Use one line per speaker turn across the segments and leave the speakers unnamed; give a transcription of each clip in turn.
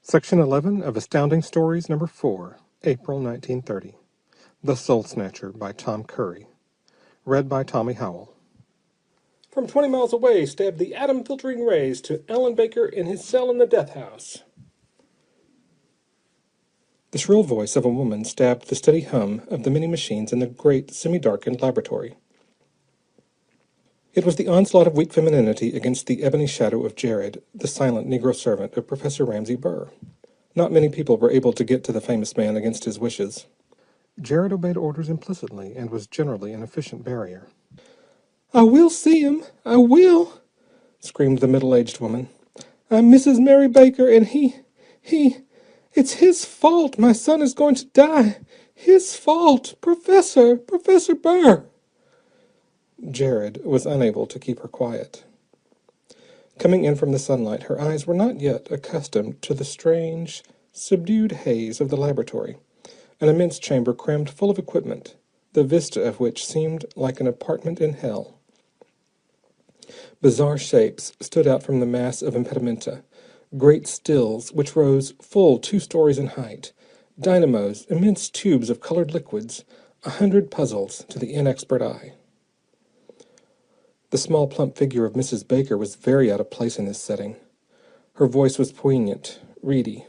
Section 11 of Astounding Stories number 4, April 1930. The Soul Snatcher by Tom Curry. Read by Tommy Howell.
From 20 miles away stabbed the atom-filtering rays to Alan Baker in his cell in the death house. The shrill voice of a woman stabbed the steady hum of the many machines in the great, semi-darkened laboratory. It was the onslaught of weak femininity against the ebony shadow of Jared, the silent Negro servant of Professor Ramsay Burr. Not many people were able to get to the famous man against his wishes.
Jared obeyed orders implicitly and was generally an efficient barrier.
"I will see him, I will," screamed the middle-aged woman. "I'm Mrs. Mary Baker, and it's his fault my son is going to die. His fault, Professor Burr."
Jared was unable to keep her quiet. Coming in from the sunlight, her eyes were not yet accustomed to the strange, subdued haze of the laboratory, an immense chamber crammed full of equipment, the vista of which seemed like an apartment in hell. Bizarre shapes stood out from the mass of impedimenta, great stills which rose full 2 stories in height, dynamos, immense tubes of colored liquids, 100 puzzles to the inexpert eye. The small, plump figure of Mrs. Baker was very out of place in this setting. Her voice was poignant, reedy.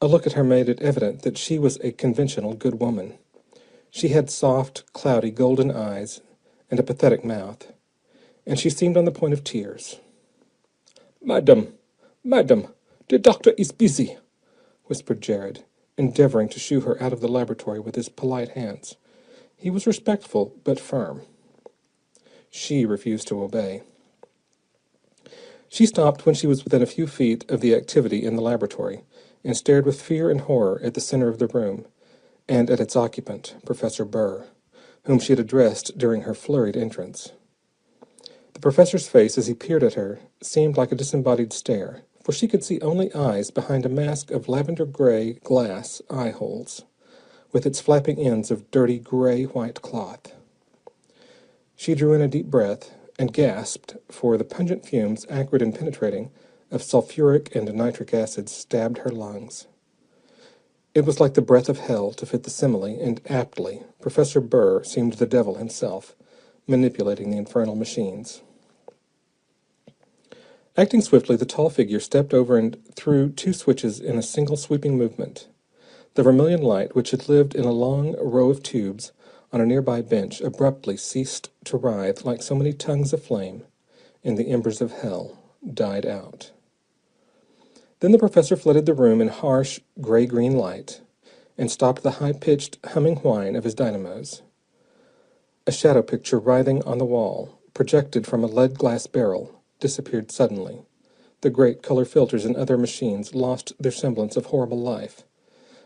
A look at her made it evident that she was a conventional good woman. She had soft, cloudy, golden eyes and a pathetic mouth, and she seemed on the point of tears. Madam, the doctor is busy," whispered Jared, endeavoring to shoo her out of the laboratory with his polite hands. He was respectful, but firm. She refused to obey. She stopped when she was within a few feet of the activity in the laboratory, and stared with fear and horror at the center of the room, and at its occupant, Professor Burr, whom she had addressed during her flurried entrance. The professor's face, as he peered at her, seemed like a disembodied stare, for she could see only eyes behind a mask of lavender-gray glass eye-holes, with its flapping ends of dirty gray-white cloth. She drew in a deep breath and gasped, for the pungent fumes, acrid and penetrating, of sulfuric and nitric acid stabbed her lungs. It was like the breath of hell, to fit the simile, and aptly Professor Burr seemed the devil himself, manipulating the infernal machines. Acting swiftly, the tall figure stepped over and threw 2 switches in a single sweeping movement. The vermilion light, which had lived in a long row of tubes on a nearby bench, abruptly ceased to writhe like so many tongues of flame, and the embers of hell died out. Then the professor flooded the room in harsh, gray-green light, and stopped the high-pitched, humming whine of his dynamos. A shadow picture writhing on the wall, projected from a lead-glass barrel, disappeared suddenly. The great color filters in other machines lost their semblance of horrible life,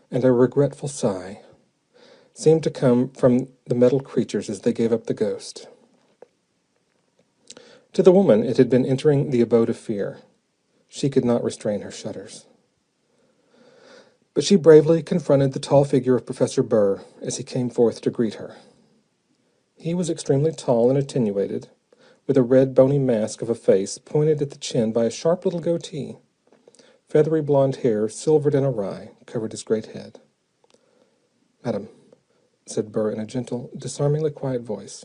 and a regretful sigh seemed to come from the metal creatures as they gave up the ghost. To the woman, it had been entering the abode of fear. She could not restrain her shudders. But she bravely confronted the tall figure of Professor Burr as he came forth to greet her. He was extremely tall and attenuated, with a red, bony mask of a face pointed at the chin by a sharp little goatee. Feathery blonde hair, silvered and awry, covered his great head. "Madam," said Burr in a gentle, disarmingly quiet voice,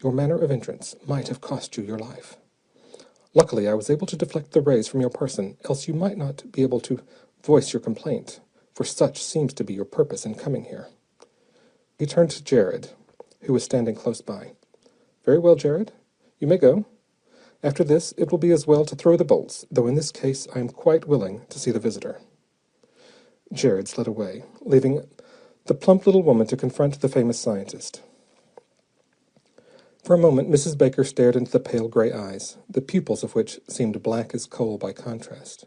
"your manner of entrance might have cost you your life. Luckily, I was able to deflect the rays from your person, else you might not be able to voice your complaint, for such seems to be your purpose in coming here." He turned to Jared, who was standing close by. "Very well, Jared. You may go. After this, it will be as well to throw the bolts, though in this case I am quite willing to see the visitor." Jared slid away, leaving the plump little woman to confront the famous scientist. For a moment, Mrs. Baker stared into the pale gray eyes, the pupils of which seemed black as coal by contrast.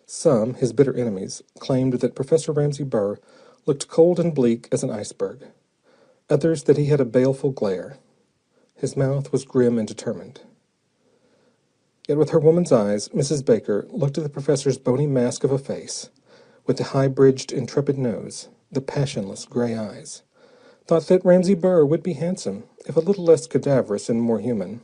Some, his bitter enemies, claimed that Professor Ramsay Burr looked cold and bleak as an iceberg. Others that he had a baleful glare. His mouth was grim and determined. Yet with her woman's eyes, Mrs. Baker looked at the professor's bony mask of a face, with the high-bridged, intrepid nose, the passionless gray eyes, thought that Ramsay Burr would be handsome, if a little less cadaverous and more human.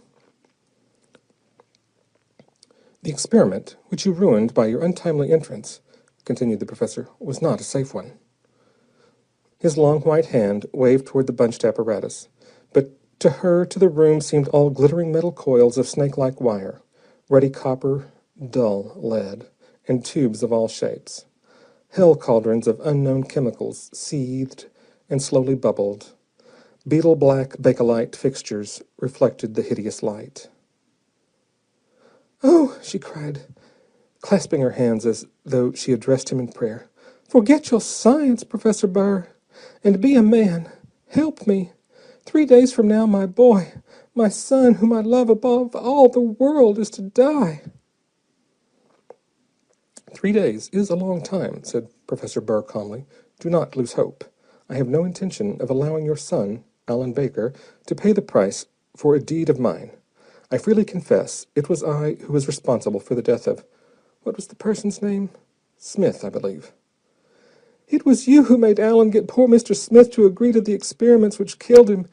The experiment, which you ruined by your untimely entrance, continued the professor, was not a safe one. His long white hand waved toward the bunched apparatus, but to her, to the room, seemed all glittering metal coils of snake-like wire, ruddy copper, dull lead, and tubes of all shapes. Hell cauldrons of unknown chemicals seethed and slowly bubbled. Beetle-black bakelite fixtures reflected the hideous light. "Oh," she cried, clasping her hands as though she addressed him in prayer. "Forget your science, Professor Burr, and be a man. Help me. 3 days from now, my boy, my son, whom I love above all the world, is to die." 3 days is a long time, said Professor Burr calmly. "Do not lose hope. I have no intention of allowing your son, Alan Baker, to pay the price for a deed of mine. I freely confess it was I who was responsible for the death of... what was the person's name? Smith, I believe." "It was you who made Alan get poor Mr. Smith to agree to the experiments which killed him,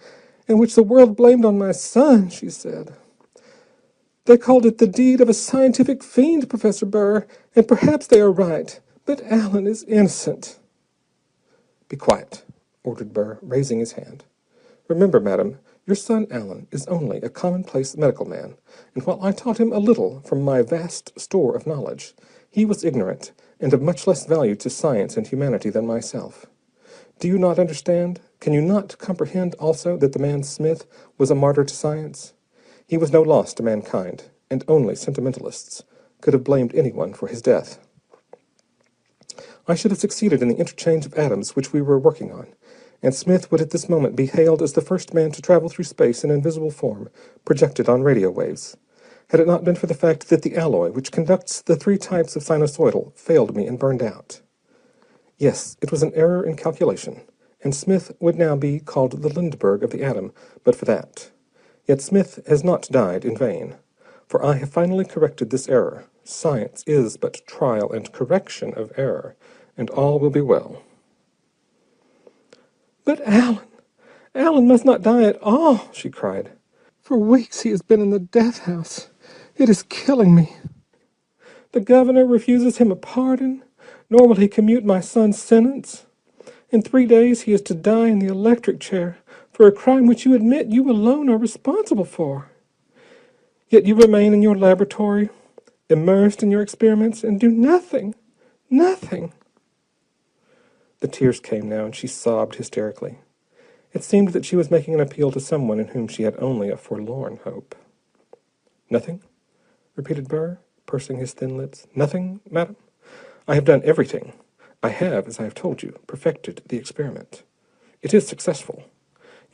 and which the world blamed on my son," she said. "They called it the deed of a scientific fiend, Professor Burr, and perhaps they are right, but Alan is innocent." "Be quiet," ordered Burr, raising his hand. "Remember, madam, your son Alan is only a commonplace medical man, and while I taught him a little from my vast store of knowledge, he was ignorant and of much less value to science and humanity than myself. Do you not understand? Can you not comprehend also that the man Smith was a martyr to science? He was no loss to mankind, and only sentimentalists could have blamed anyone for his death. I should have succeeded in the interchange of atoms which we were working on, and Smith would at this moment be hailed as the first man to travel through space in invisible form, projected on radio waves, had it not been for the fact that the alloy which conducts the 3 types of sinusoidal failed me and burned out. Yes, it was an error in calculation, and Smith would now be called the Lindbergh of the atom, but for that. Yet Smith has not died in vain, for I have finally corrected this error. Science is but trial and correction of error, and all will be well." "But Alan must not die at all," she cried. "For weeks he has been in the death house. It is killing me. The governor refuses him a pardon, nor will he commute my son's sentence. In 3 days he is to die in the electric chair for a crime which you admit you alone are responsible for. Yet you remain in your laboratory, immersed in your experiments, and do nothing. Nothing." The tears came now, and she sobbed hysterically. It seemed that she was making an appeal to someone in whom she had only a forlorn hope. "Nothing?" repeated Burr, pursing his thin lips. "Nothing, madam? I have done everything. I have, as I have told you, perfected the experiment. It is successful.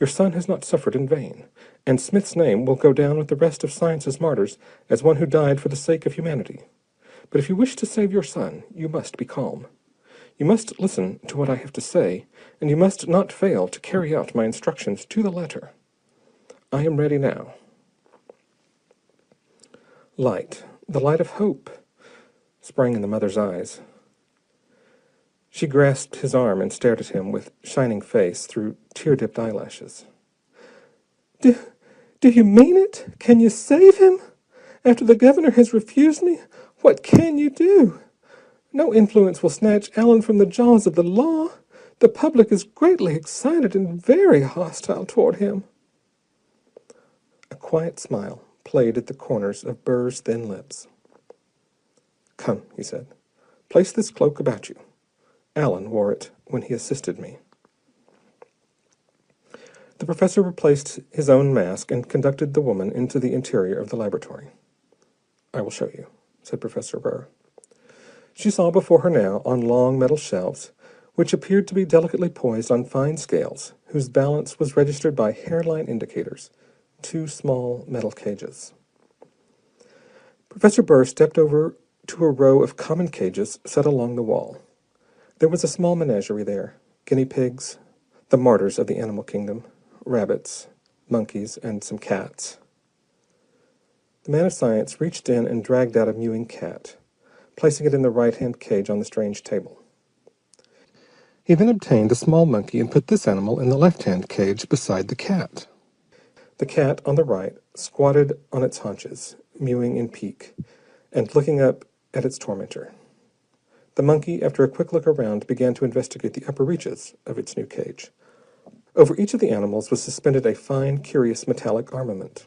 Your son has not suffered in vain, and Smith's name will go down with the rest of science's martyrs as one who died for the sake of humanity. But if you wish to save your son, you must be calm. You must listen to what I have to say, and you must not fail to carry out my instructions to the letter. I am ready now." Light, the light of hope, sprang in the mother's eyes. She grasped his arm and stared at him with shining face through tear-dipped eyelashes. Do you mean it? Can you save him? After the governor has refused me, what can you do? No influence will snatch Alan from the jaws of the law. The public is greatly excited and very hostile toward him." A quiet smile played at the corners of Burr's thin lips. "Come," he said. "Place this cloak about you. Alan wore it when he assisted me." The professor replaced his own mask and conducted the woman into the interior of the laboratory. "I will show you," said Professor Burr. She saw before her now, on long metal shelves, which appeared to be delicately poised on fine scales, whose balance was registered by hairline indicators, 2 small metal cages. Professor Burr stepped over to a row of common cages set along the wall. There was a small menagerie there, guinea pigs, the martyrs of the animal kingdom, rabbits, monkeys, and some cats. The man of science reached in and dragged out a mewing cat, placing it in the right-hand cage on the strange table. He then obtained a small monkey and put this animal in the left-hand cage beside the cat. The cat, on the right, squatted on its haunches, mewing in pique, and looking up at its tormentor. The monkey, after a quick look around, began to investigate the upper reaches of its new cage. Over each of the animals was suspended a fine, curious metallic armament.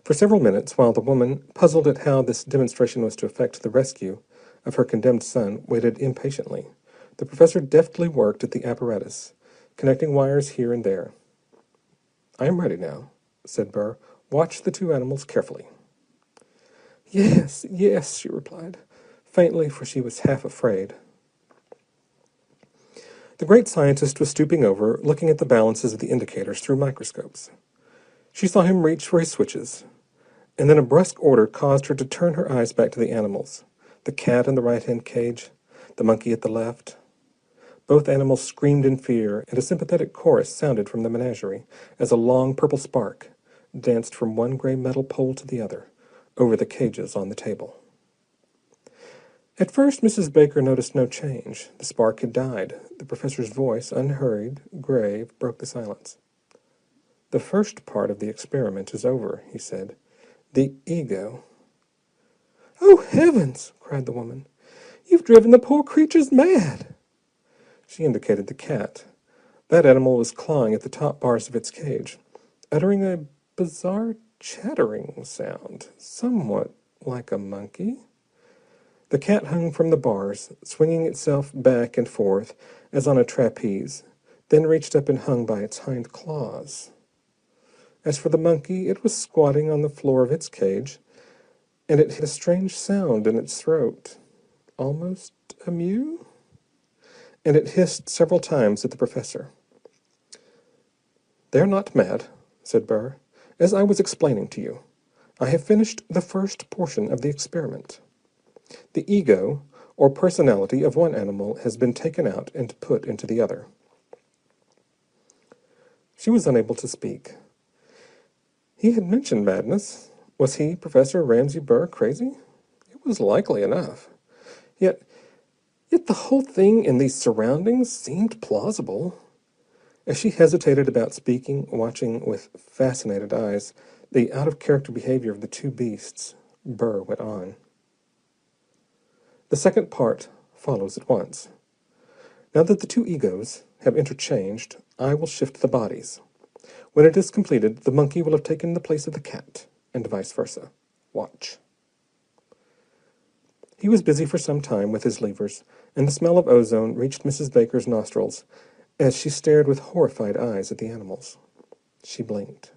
For several minutes, while the woman, puzzled at how this demonstration was to affect the rescue of her condemned son, waited impatiently, the professor deftly worked at the apparatus, connecting wires here and there. "I am ready now," said Burr. "Watch the two animals carefully." "Yes, yes," she replied, faintly, for she was half afraid. The great scientist was stooping over, looking at the balances of the indicators through microscopes. She saw him reach for his switches, and then a brusque order caused her to turn her eyes back to the animals, the cat in the right-hand cage, the monkey at the left. Both animals screamed in fear, and a sympathetic chorus sounded from the menagerie as a long purple spark danced from one gray metal pole to the other, over the cages on the table. At first, Mrs. Baker noticed no change. The spark had died. The professor's voice, unhurried, grave, broke the silence. "The first part of the experiment is over," he said. "The ego." "Oh, heavens!" cried the woman. "You've driven the poor creatures mad!" She indicated the cat. That animal was clawing at the top bars of its cage, uttering a bizarre chattering sound, somewhat like a monkey. The cat hung from the bars, swinging itself back and forth as on a trapeze, then reached up and hung by its hind claws. As for the monkey, it was squatting on the floor of its cage, and it had a strange sound in its throat, almost a mew, and it hissed several times at the professor. "They're not mad," said Burr. "As I was explaining to you, I have finished the first portion of the experiment. The ego, or personality of one animal, has been taken out and put into the other." She was unable to speak. He had mentioned madness. Was he, Professor Ramsay Burr, crazy? It was likely enough. Yet the whole thing in these surroundings seemed plausible. As she hesitated about speaking, watching with fascinated eyes the out-of-character behavior of the two beasts, Burr went on. "The second part follows at once. Now that the two egos have interchanged, I will shift the bodies. When it is completed, the monkey will have taken the place of the cat, and vice versa. Watch." He was busy for some time with his levers, and the smell of ozone reached Mrs. Baker's nostrils as she stared with horrified eyes at the animals. She blinked.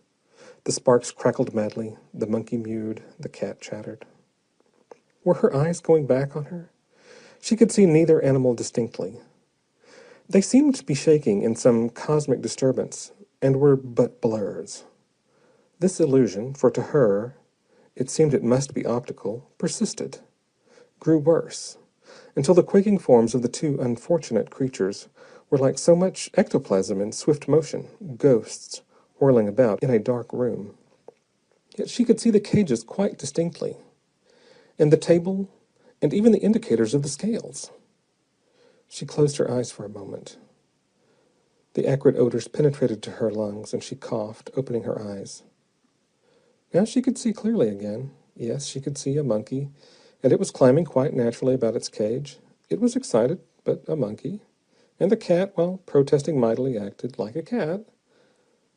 The sparks crackled madly, the monkey mewed, the cat chattered. Were her eyes going back on her? She could see neither animal distinctly. They seemed to be shaking in some cosmic disturbance, and were but blurs. This illusion, for to her it seemed it must be optical, persisted, grew worse, until the quaking forms of the two unfortunate creatures were like so much ectoplasm in swift motion, ghosts whirling about in a dark room. Yet she could see the cages quite distinctly, and the table, and even the indicators of the scales. She closed her eyes for a moment. The acrid odors penetrated to her lungs, and she coughed, opening her eyes. Now she could see clearly again. Yes, she could see a monkey, and it was climbing quite naturally about its cage. It was excited, but a monkey. And the cat, while protesting mightily, acted like a cat.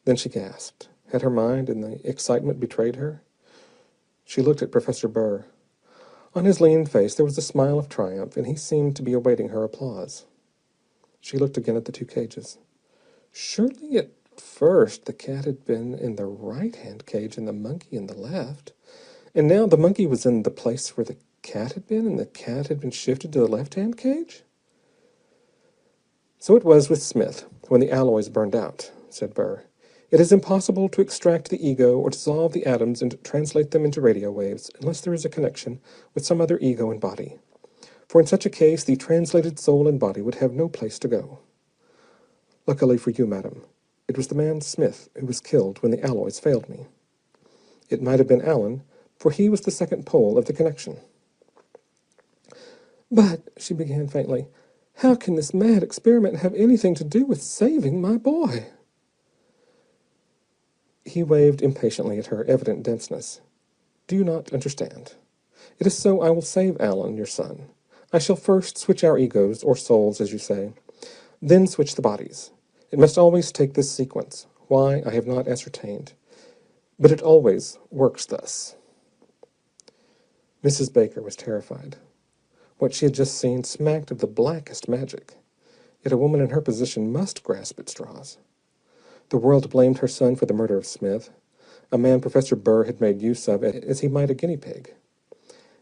Then she gasped. Had her mind and the excitement betrayed her? She looked at Professor Burr. On his lean face there was a smile of triumph, and he seemed to be awaiting her applause. She looked again at the two cages. Surely at first the cat had been in the right-hand cage and the monkey in the left, and now the monkey was in the place where the cat had been, and the cat had been shifted to the left-hand cage? "So it was with Smith, when the alloys burned out," said Burr. "It is impossible to extract the ego or dissolve the atoms and translate them into radio waves unless there is a connection with some other ego and body. For in such a case, the translated soul and body would have no place to go. Luckily for you, madam, it was the man Smith who was killed when the alloys failed me. It might have been Allen, for he was the second pole of the connection." "But," she began faintly, "how can this mad experiment have anything to do with saving my boy?" He waved impatiently at her evident denseness. Do you not understand? It is so I will save Alan, your son. I shall first switch our egos, or souls, as you say, then switch the bodies. It must always take this sequence. Why, I have not ascertained. But it always works thus." Mrs. Baker was terrified. What she had just seen smacked of the blackest magic. Yet a woman in her position must grasp at straws. The world blamed her son for the murder of Smith, a man Professor Burr had made use of as he might a guinea pig.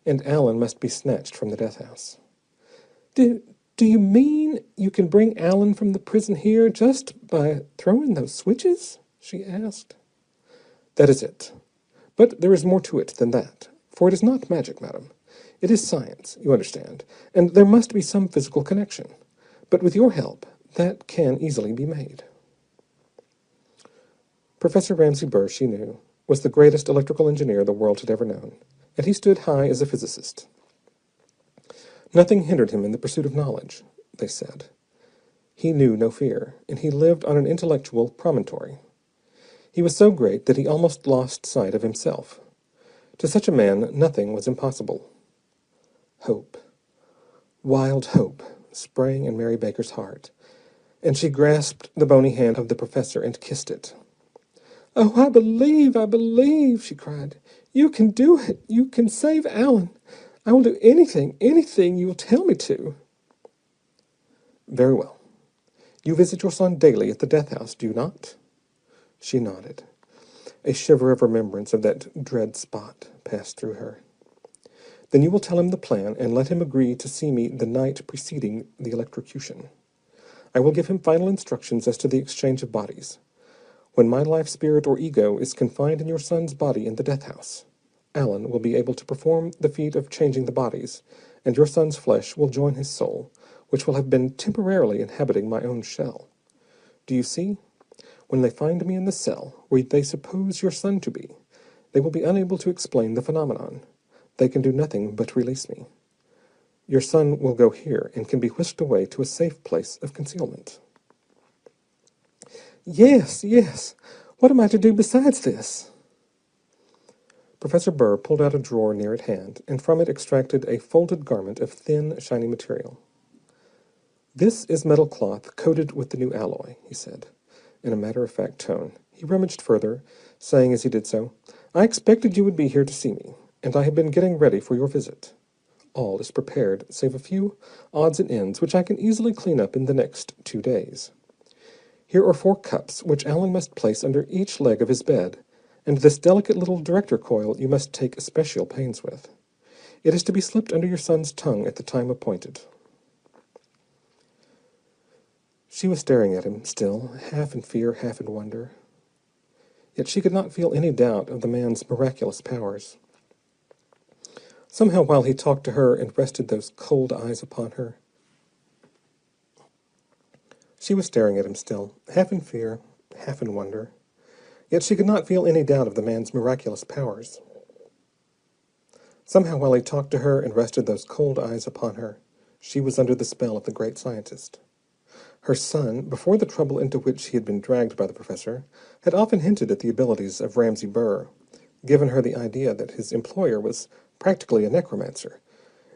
And Alan must be snatched from the death house. Do you mean you can bring Alan from the prison here just by throwing those switches?" she asked. "That is it. But there is more to it than that, for it is not magic, madam. It is science, you understand, and there must be some physical connection. But with your help, that can easily be made." Professor Ramsay Burr, she knew, was the greatest electrical engineer the world had ever known, and he stood high as a physicist. Nothing hindered him in the pursuit of knowledge, they said. He knew no fear, and he lived on an intellectual promontory. He was so great that he almost lost sight of himself. To such a man, nothing was impossible. Hope, wild hope, sprang in Mary Baker's heart, and she grasped the bony hand of the professor and kissed it. "Oh, I believe," she cried. "You can do it. You can save Alan. I will do anything you will tell me to." "Very well. You visit your son daily at the death house, do you not?" She nodded. A shiver of remembrance of that dread spot passed through her. "Then you will tell him the plan, and let him agree to see me the night preceding the electrocution. I will give him final instructions as to the exchange of bodies. When my life spirit or ego is confined in your son's body in the death house, Alan will be able to perform the feat of changing the bodies, and your son's flesh will join his soul, which will have been temporarily inhabiting my own shell. Do you see? When they find me in the cell where they suppose your son to be, they will be unable to explain the phenomenon. They can do nothing but release me. Your son will go here and can be whisked away to a safe place of concealment." Yes. What am I to do besides this?" Professor Burr pulled out a drawer near at hand, and from it extracted a folded garment of thin, shiny material. "This is metal cloth coated with the new alloy," he said, in a matter-of-fact tone. He rummaged further, saying as he did so, "I expected you would be here to see me, and I have been getting ready for your visit. All is prepared, save a few odds and ends, which I can easily clean up in the next 2 days. Here are 4 cups, which Alan must place under each leg of his bed, and this delicate little director coil you must take especial pains with. It is to be slipped under your son's tongue at the time appointed." She was staring at him, still, half in fear, half in wonder. Yet she could not feel any doubt of the man's miraculous powers. Somehow, while he talked to her and rested those cold eyes upon her, she was staring at him still, half in fear, half in wonder. Yet she could not feel any doubt of the man's miraculous powers. Somehow, while he talked to her and rested those cold eyes upon her, she was under the spell of the great scientist. Her son, before the trouble into which he had been dragged by the professor, had often hinted at the abilities of Ramsay Burr, given her the idea that his employer was practically a necromancer,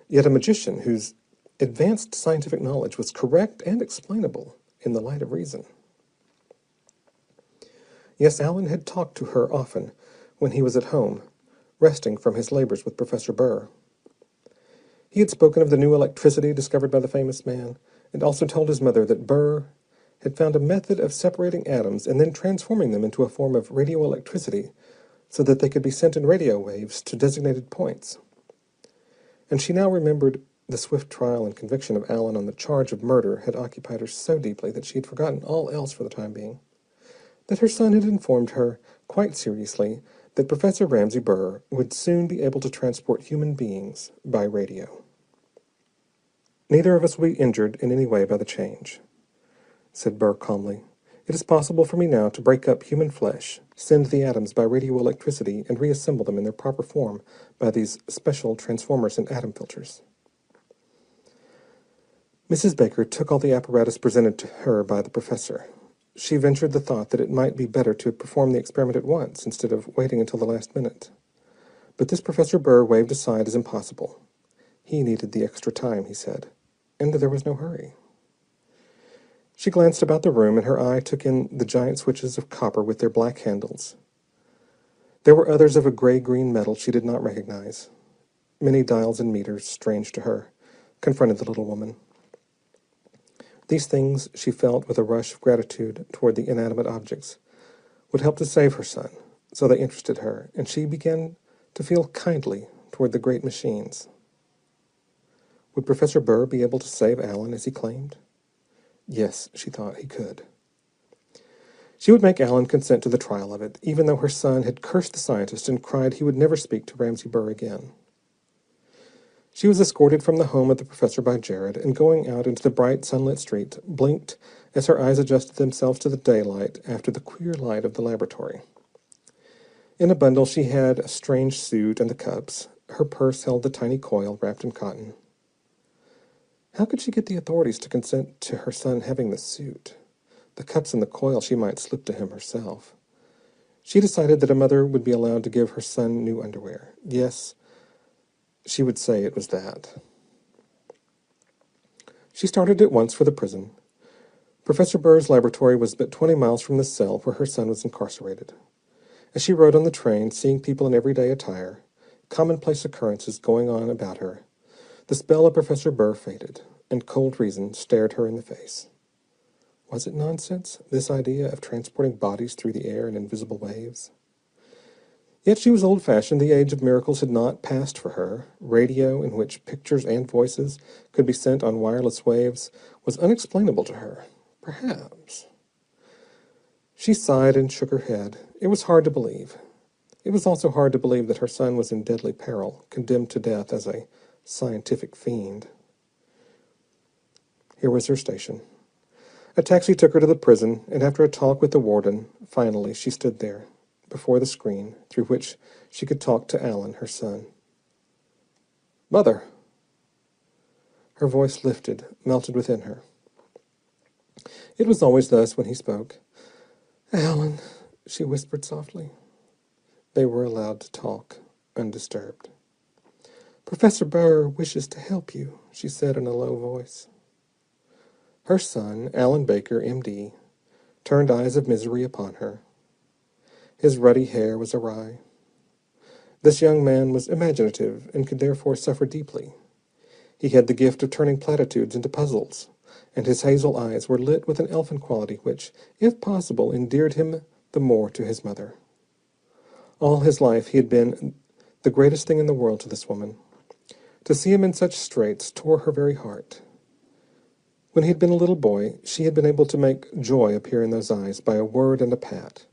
yet a magician whose advanced scientific knowledge was correct and explainable in the light of reason. Yes, Alan had talked to her often when he was at home, resting from his labors with Professor Burr. He had spoken of the new electricity discovered by the famous man, and also told his mother that Burr had found a method of separating atoms and then transforming them into a form of radioelectricity so that they could be sent in radio waves to designated points. And she now remembered the swift trial and conviction of Alan on the charge of murder had occupied her so deeply that she had forgotten all else for the time being. That her son had informed her, quite seriously, that Professor Ramsay Burr would soon be able to transport human beings by radio. "Neither of us will be injured in any way by the change," said Burr calmly. "It is possible for me now to break up human flesh, send the atoms by radioelectricity, and reassemble them in their proper form by these special transformers and atom filters." Mrs. Baker took all the apparatus presented to her by the professor. She ventured the thought that it might be better to perform the experiment at once, instead of waiting until the last minute. But this Professor Burr waved aside as impossible. He needed the extra time, he said, and there was no hurry. She glanced about the room, and her eye took in the giant switches of copper with their black handles. There were others of a gray-green metal she did not recognize. Many dials and meters, strange to her, confronted the little woman. These things, she felt with a rush of gratitude toward the inanimate objects, would help to save her son, so they interested her, and she began to feel kindly toward the great machines. Would Professor Burr be able to save Alan as he claimed? Yes, she thought, he could. She would make Alan consent to the trial of it, even though her son had cursed the scientist and cried he would never speak to Ramsay Burr again. She was escorted from the home of the professor by Jared, and going out into the bright, sunlit street, blinked as her eyes adjusted themselves to the daylight after the queer light of the laboratory. In a bundle she had a strange suit and the cups. Her purse held the tiny coil wrapped in cotton. How could she get the authorities to consent to her son having the suit? The cups and the coil she might slip to him herself. She decided that a mother would be allowed to give her son new underwear. Yes, she would say it was that. She started at once for the prison. Professor Burr's laboratory was but 20 miles from the cell where her son was incarcerated. As she rode on the train, seeing people in everyday attire, commonplace occurrences going on about her, the spell of Professor Burr faded, and cold reason stared her in the face. Was it nonsense, this idea of transporting bodies through the air in invisible waves? Yet she was old-fashioned. The age of miracles had not passed for her. Radio, in which pictures and voices could be sent on wireless waves, was unexplainable to her. Perhaps. She sighed and shook her head. It was hard to believe. It was also hard to believe that her son was in deadly peril, condemned to death as a scientific fiend. Here was her station. A taxi took her to the prison, and after a talk with the warden, finally she stood there, before the screen, through which she could talk to Alan, her son. "Mother!" Her voice lifted, melted within her. It was always thus when he spoke. "Alan," she whispered softly. They were allowed to talk, undisturbed. "Professor Burr wishes to help you," she said in a low voice. Her son, Alan Baker, M.D., turned eyes of misery upon her. His ruddy hair was awry. This young man was imaginative and could therefore suffer deeply. He had the gift of turning platitudes into puzzles, and his hazel eyes were lit with an elfin quality which, if possible, endeared him the more to his mother. All his life he had been the greatest thing in the world to this woman. To see him in such straits tore her very heart. When he had been a little boy, she had been able to make joy appear in those eyes by a word and a pat.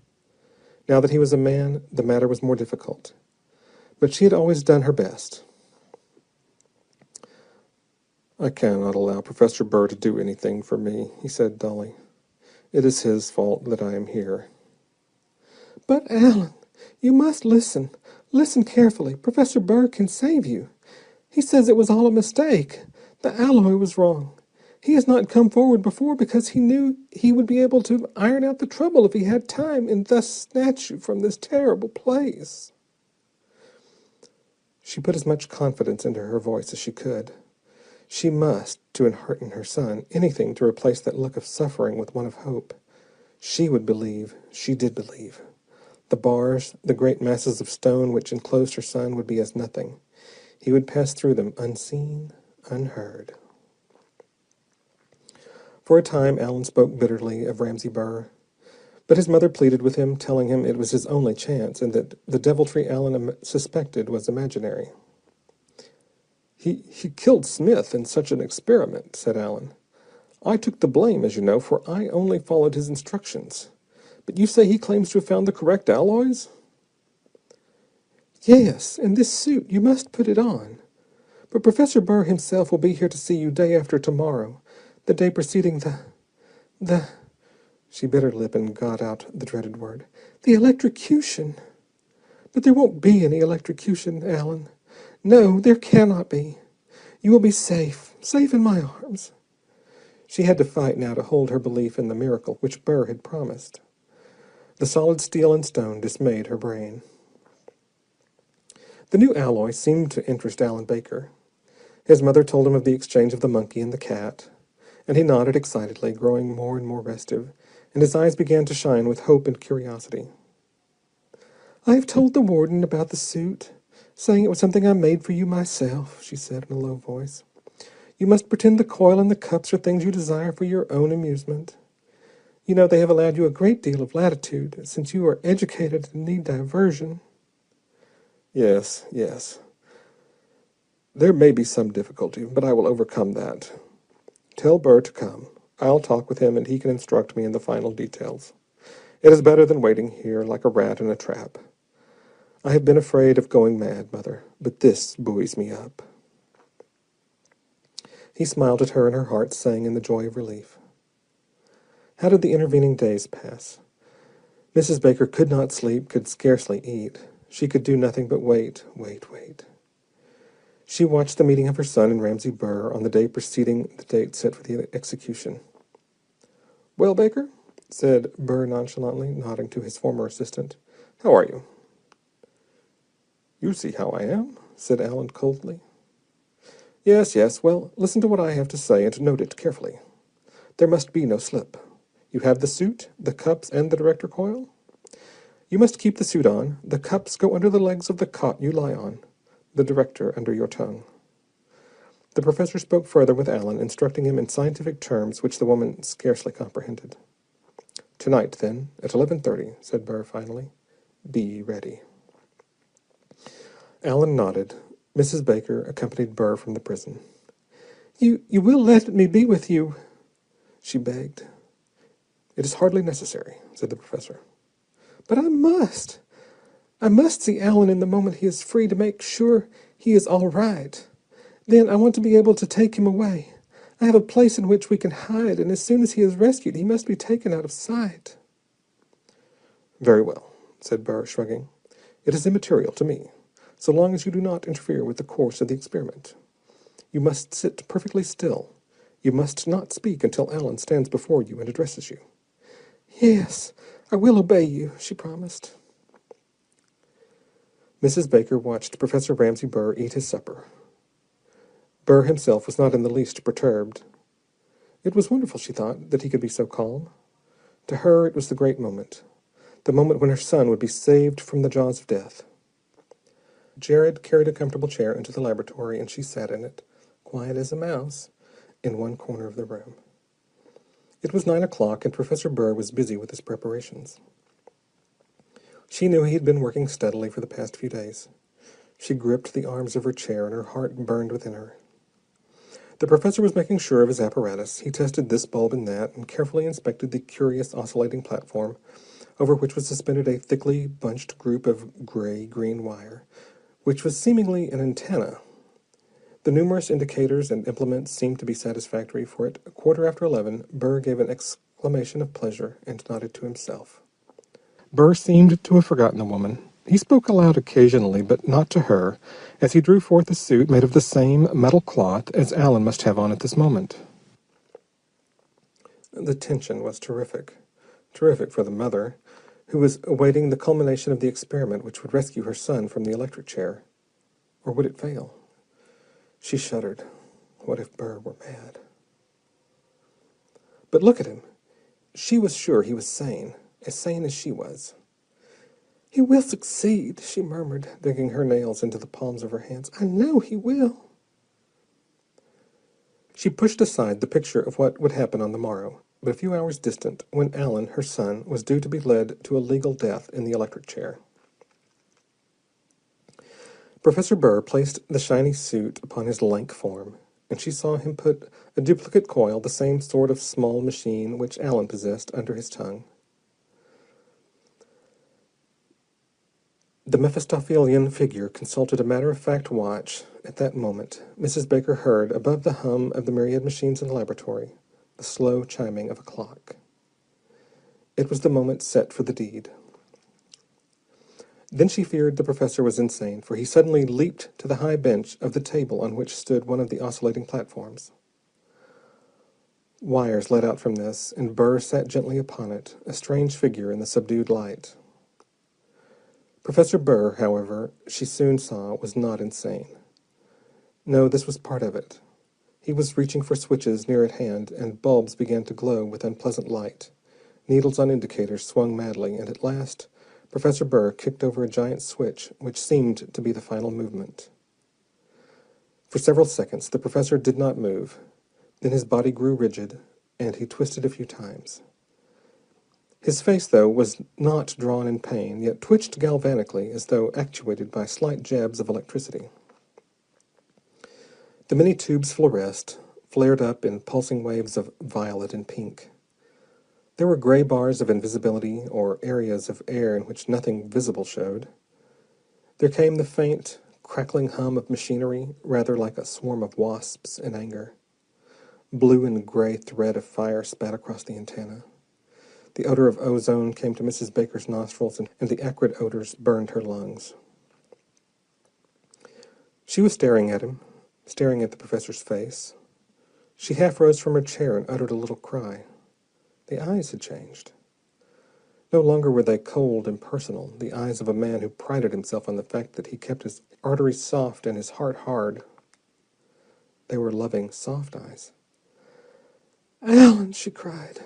Now that he was a man, the matter was more difficult. But she had always done her best. "I cannot allow Professor Burr to do anything for me," he said dully. "It is his fault that I am here." "But, Alan, you must listen. Listen carefully. Professor Burr can save you. He says it was all a mistake. The alloy was wrong. He has not come forward before because he knew he would be able to iron out the trouble if he had time and thus snatch you from this terrible place." She put as much confidence into her voice as she could. She must, to enhearten her son, anything to replace that look of suffering with one of hope. She would believe. She did believe. The bars, the great masses of stone which enclosed her son would be as nothing. He would pass through them unseen, unheard. For a time, Alan spoke bitterly of Ramsay Burr, but his mother pleaded with him, telling him it was his only chance, and that the deviltry Alan suspected was imaginary. He killed Smith in such an experiment," said Alan. "I took the blame, as you know, for I only followed his instructions. But you say he claims to have found the correct alloys?" "Yes, and this suit, you must put it on. But Professor Burr himself will be here to see you day after tomorrow, the day preceding the... She bit her lip and got out the dreaded word. "The electrocution. But there won't be any electrocution, Alan. No, there cannot be. You will be safe, safe in my arms." She had to fight now to hold her belief in the miracle which Burr had promised. The solid steel and stone dismayed her brain. The new alloy seemed to interest Alan Baker. His mother told him of the exchange of the monkey and the cat, and he nodded excitedly, growing more and more restive, and his eyes began to shine with hope and curiosity. "I have told the warden about the suit, saying it was something I made for you myself," she said in a low voice. "You must pretend the coil and the cups are things you desire for your own amusement. You know they have allowed you a great deal of latitude, since you are educated and need diversion." "Yes, yes. There may be some difficulty, but I will overcome that. Tell Burr to come. I'll talk with him, and he can instruct me in the final details. It is better than waiting here like a rat in a trap. I have been afraid of going mad, Mother, but this buoys me up." He smiled at her, and her heart sang in the joy of relief. How did the intervening days pass? Mrs. Baker could not sleep, could scarcely eat. She could do nothing but wait. She watched the meeting of her son and Ramsay Burr on the day preceding the date set for the execution. "Well, Baker," said Burr nonchalantly, nodding to his former assistant, "how are you?" "You see how I am," said Alan coldly. Yes. Well, listen to what I have to say and note it carefully. There must be no slip. You have the suit, the cups, and the director coil? You must keep the suit on. The cups go under the legs of the cot you lie on, the director under your tongue." The professor spoke further with Alan, instructing him in scientific terms which the woman scarcely comprehended. "Tonight, then, at 11:30, said Burr finally. "Be ready." Alan nodded. Mrs. Baker accompanied Burr from the prison. You will let me be with you?" she begged. "It is hardly necessary," said the professor. "But I must. I must see Alan in the moment he is free to make sure he is all right. Then I want to be able to take him away. I have a place in which we can hide, and as soon as he is rescued, he must be taken out of sight." "Very well," said Burr, shrugging. "It is immaterial to me, so long as you do not interfere with the course of the experiment. You must sit perfectly still. You must not speak until Alan stands before you and addresses you." "Yes, I will obey you," she promised. Mrs. Baker watched Professor Ramsay Burr eat his supper. Burr himself was not in the least perturbed. It was wonderful, she thought, that he could be so calm. To her it was the great moment, the moment when her son would be saved from the jaws of death. Jared carried a comfortable chair into the laboratory, and she sat in it, quiet as a mouse, in one corner of the room. It was 9 o'clock, and Professor Burr was busy with his preparations. She knew he had been working steadily for the past few days. She gripped the arms of her chair, and her heart burned within her. The professor was making sure of his apparatus. He tested this bulb and that, and carefully inspected the curious oscillating platform, over which was suspended a thickly bunched group of gray-green wire, which was seemingly an antenna. The numerous indicators and implements seemed to be satisfactory, for at 11:15, Burr gave an exclamation of pleasure and nodded to himself. Burr seemed to have forgotten the woman. He spoke aloud occasionally, but not to her, as he drew forth a suit made of the same metal cloth as Alan must have on at this moment. The tension was terrific. Terrific for the mother, who was awaiting the culmination of the experiment which would rescue her son from the electric chair. Or would it fail? She shuddered. What if Burr were mad? But look at him. She was sure he was sane as she was. "He will succeed," she murmured, digging her nails into the palms of her hands. "I know he will." She pushed aside the picture of what would happen on the morrow, but a few hours distant, when Alan, her son, was due to be led to a legal death in the electric chair. Professor Burr placed the shiny suit upon his lank form, and she saw him put a duplicate coil, the same sort of small machine which Alan possessed, under his tongue. The Mephistophelian figure consulted a matter-of-fact watch. At that moment, Mrs. Baker heard, above the hum of the myriad machines in the laboratory, the slow chiming of a clock. It was the moment set for the deed. Then she feared the professor was insane, for he suddenly leaped to the high bench of the table on which stood one of the oscillating platforms. Wires led out from this, and Burr sat gently upon it, a strange figure in the subdued light. Professor Burr, however, she soon saw was not insane. No, this was part of it. He was reaching for switches near at hand, and bulbs began to glow with unpleasant light. Needles on indicators swung madly, and at last Professor Burr kicked over a giant switch, which seemed to be the final movement. For several seconds the professor did not move. Then his body grew rigid, and he twisted a few times. His face, though, was not drawn in pain, yet twitched galvanically as though actuated by slight jabs of electricity. The many tubes fluoresced, flared up in pulsing waves of violet and pink. There were gray bars of invisibility, or areas of air in which nothing visible showed. There came the faint, crackling hum of machinery, rather like a swarm of wasps in anger. Blue and gray thread of fire spat across the antenna. The odor of ozone came to Mrs. Baker's nostrils, and the acrid odors burned her lungs. She was staring at him, staring at the professor's face. She half rose from her chair and uttered a little cry. The eyes had changed. No longer were they cold and personal, the eyes of a man who prided himself on the fact that he kept his arteries soft and his heart hard. They were loving, soft eyes. "Alan!" she cried.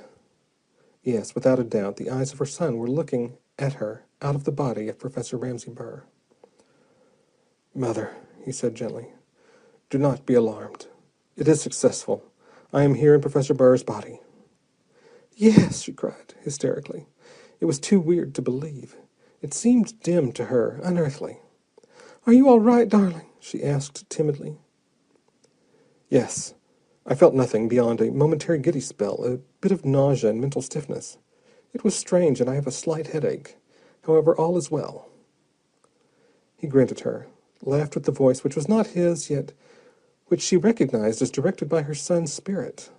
Yes, without a doubt, the eyes of her son were looking at her out of the body of Professor Ramsay Burr. "Mother," he said gently, "do not be alarmed. It is successful. I am here in Professor Burr's body." "Yes," she cried, hysterically. It was too weird to believe. It seemed dim to her, unearthly. "Are you all right, darling?" she asked timidly. "Yes. I felt nothing beyond a momentary giddy spell, a bit of nausea and mental stiffness. It was strange, and I have a slight headache. However, all is well." He grinned at her, laughed with the voice which was not his, yet which she recognized as directed by her son's spirit.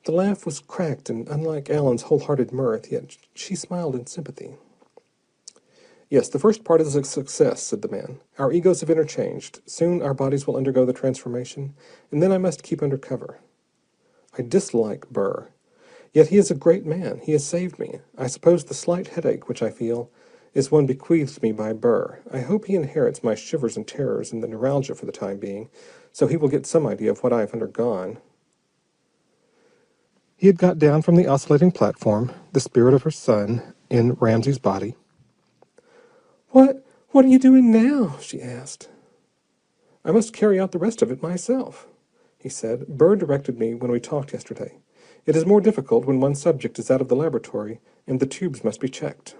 The laugh was cracked and unlike Alan's wholehearted mirth, yet she smiled in sympathy. "Yes, the first part is a success," said the man. "Our egos have interchanged. Soon our bodies will undergo the transformation, and then I must keep under cover. I dislike Burr. Yet he is a great man. He has saved me. I suppose the slight headache which I feel is one bequeathed me by Burr. I hope he inherits my shivers and terrors and the neuralgia for the time being, so he will get some idea of what I have undergone." He had got down from the oscillating platform, the spirit of her son, in Ramsay's body. What are you doing now?" she asked. "I must carry out the rest of it myself," he said. "Burr directed me when we talked yesterday. It is more difficult when one subject is out of the laboratory, and the tubes must be checked."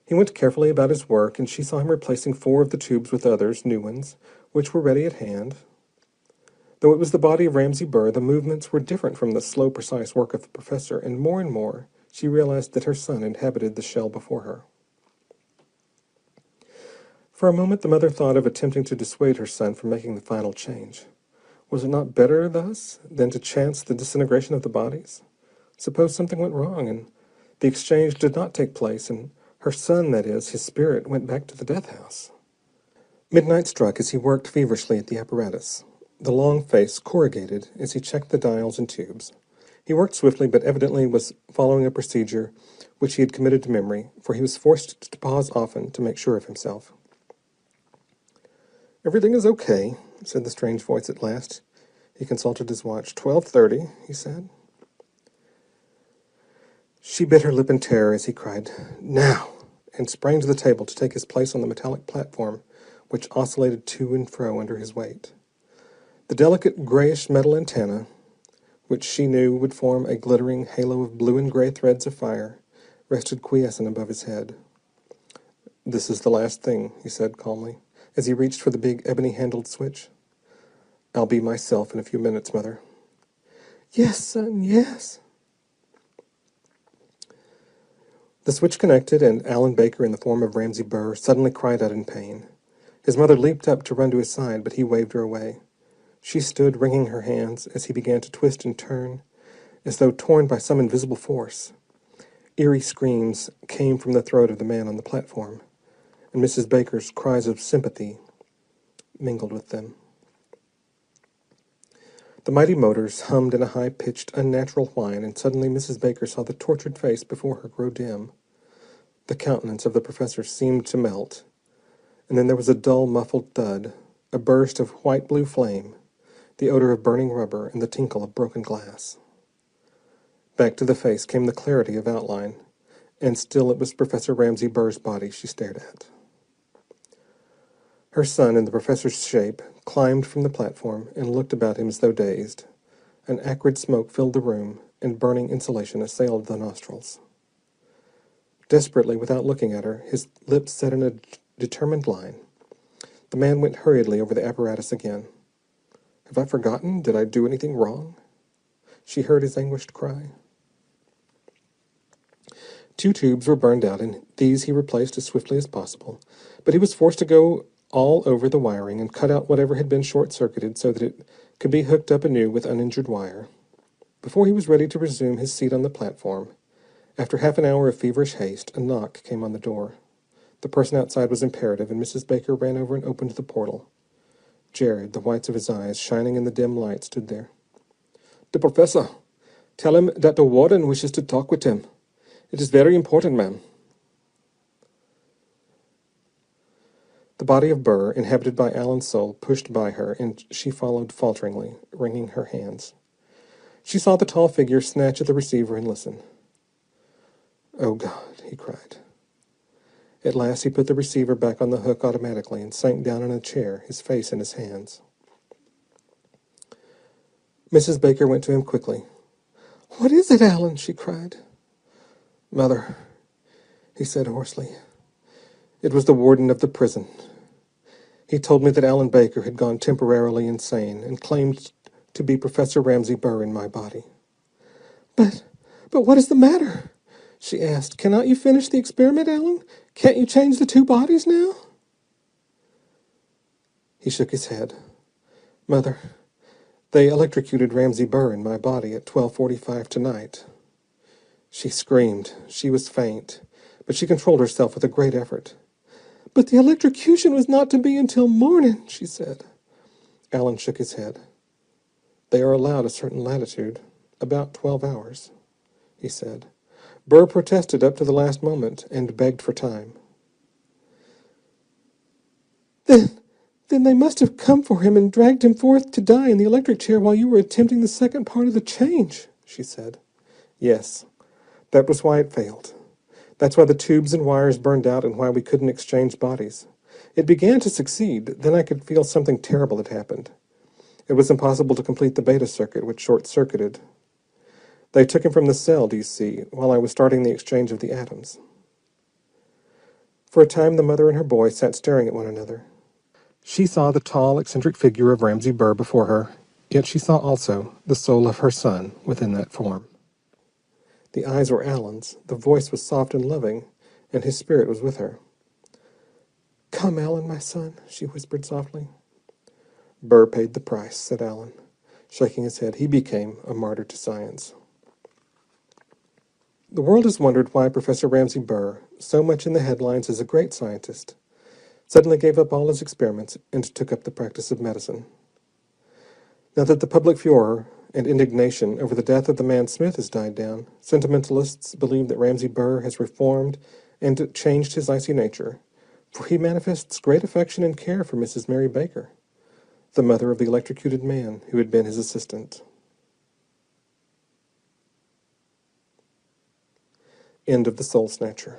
He went carefully about his work, and she saw him replacing 4 of the tubes with others, new ones, which were ready at hand. Though it was the body of Ramsay Burr, the movements were different from the slow, precise work of the professor, and more she realized that her son inhabited the shell before her. For a moment the mother thought of attempting to dissuade her son from making the final change. Was it not better thus than to chance the disintegration of the bodies? Suppose something went wrong, and the exchange did not take place, and her son, that is, his spirit, went back to the death house. Midnight struck as he worked feverishly at the apparatus. The long face corrugated as he checked the dials and tubes. He worked swiftly, but evidently was following a procedure which he had committed to memory, for he was forced to pause often to make sure of himself. "Everything is okay," said the strange voice at last. He consulted his watch. 12:30, he said. She bit her lip in terror as he cried, "Now!" and sprang to the table to take his place on the metallic platform, which oscillated to and fro under his weight. The delicate grayish metal antenna, which she knew would form a glittering halo of blue and gray threads of fire, rested quiescent above his head. "This is the last thing," he said calmly, as he reached for the big ebony-handled switch. "I'll be myself in a few minutes, Mother." "Yes, son, yes." The switch connected, and Alan Baker, in the form of Ramsay Burr, suddenly cried out in pain. His mother leaped up to run to his side, but he waved her away. She stood, wringing her hands, as he began to twist and turn, as though torn by some invisible force. Eerie screams came from the throat of the man on the platform, and Mrs. Baker's cries of sympathy mingled with them. The mighty motors hummed in a high-pitched, unnatural whine, and suddenly Mrs. Baker saw the tortured face before her grow dim. The countenance of the professor seemed to melt, and then there was a dull, muffled thud, a burst of white-blue flame, the odor of burning rubber, and the tinkle of broken glass. Back to the face came the clarity of outline, and still it was Professor Ramsay Burr's body she stared at. Her son, in the professor's shape, climbed from the platform and looked about him as though dazed. An acrid smoke filled the room, and burning insulation assailed the nostrils. Desperately, without looking at her, his lips set in a determined line, the man went hurriedly over the apparatus again. "Have I forgotten? Did I do anything wrong?" She heard his anguished cry. 2 tubes were burned out, and these he replaced as swiftly as possible, but he was forced to go all over the wiring and cut out whatever had been short-circuited so that it could be hooked up anew with uninjured wire. Before he was ready to resume his seat on the platform, after half an hour of feverish haste, a knock came on the door. The person outside was imperative, and Mrs. Baker ran over and opened the portal. Jared, the whites of his eyes shining in the dim light, stood there. "The professor. Tell him that the warden wishes to talk with him. It is very important, ma'am." The body of Burr, inhabited by Alan's soul, pushed by her, and she followed falteringly, wringing her hands. She saw the tall figure snatch at the receiver and listen. "Oh, God," he cried. At last he put the receiver back on the hook automatically and sank down in a chair, his face in his hands. Mrs. Baker went to him quickly. "What is it, Alan?" she cried. "Mother," he said hoarsely. "It was the warden of the prison. He told me that Alan Baker had gone temporarily insane and claimed to be Professor Ramsay Burr in my body." But what is the matter?" she asked. "Cannot you finish the experiment, Alan? Can't you change the 2 bodies now?" He shook his head. "Mother, they electrocuted Ramsay Burr in my body at 12:45 tonight." She screamed. She was faint, but she controlled herself with a great effort. "But the electrocution was not to be until morning," she said. Alan shook his head. "They are allowed a certain latitude, about 12 hours, he said. Burr protested up to the last moment and begged for time. Then they must have come for him and dragged him forth to die in the electric chair while you were attempting the second part of the change," she said. "Yes, that was why it failed. That's why the tubes and wires burned out and why we couldn't exchange bodies. It began to succeed, then I could feel something terrible had happened. It was impossible to complete the beta circuit, which short-circuited. They took him from the cell, do you see, while I was starting the exchange of the atoms." For a time the mother and her boy sat staring at one another. She saw the tall, eccentric figure of Ramsay Burr before her, yet she saw also the soul of her son within that form. The eyes were Alan's, the voice was soft and loving, and his spirit was with her. "Come, Alan, my son," she whispered softly. "Burr paid the price," said Alan, shaking his head. "He became a martyr to science." The world has wondered why Professor Ramsay Burr, so much in the headlines as a great scientist, suddenly gave up all his experiments and took up the practice of medicine. Now that the public furor and indignation over the death of the man Smith has died down, sentimentalists believe that Ramsay Burr has reformed and changed his icy nature, for he manifests great affection and care for Mrs. Mary Baker, the mother of the electrocuted man who had been his assistant. End of The Soul Snatcher.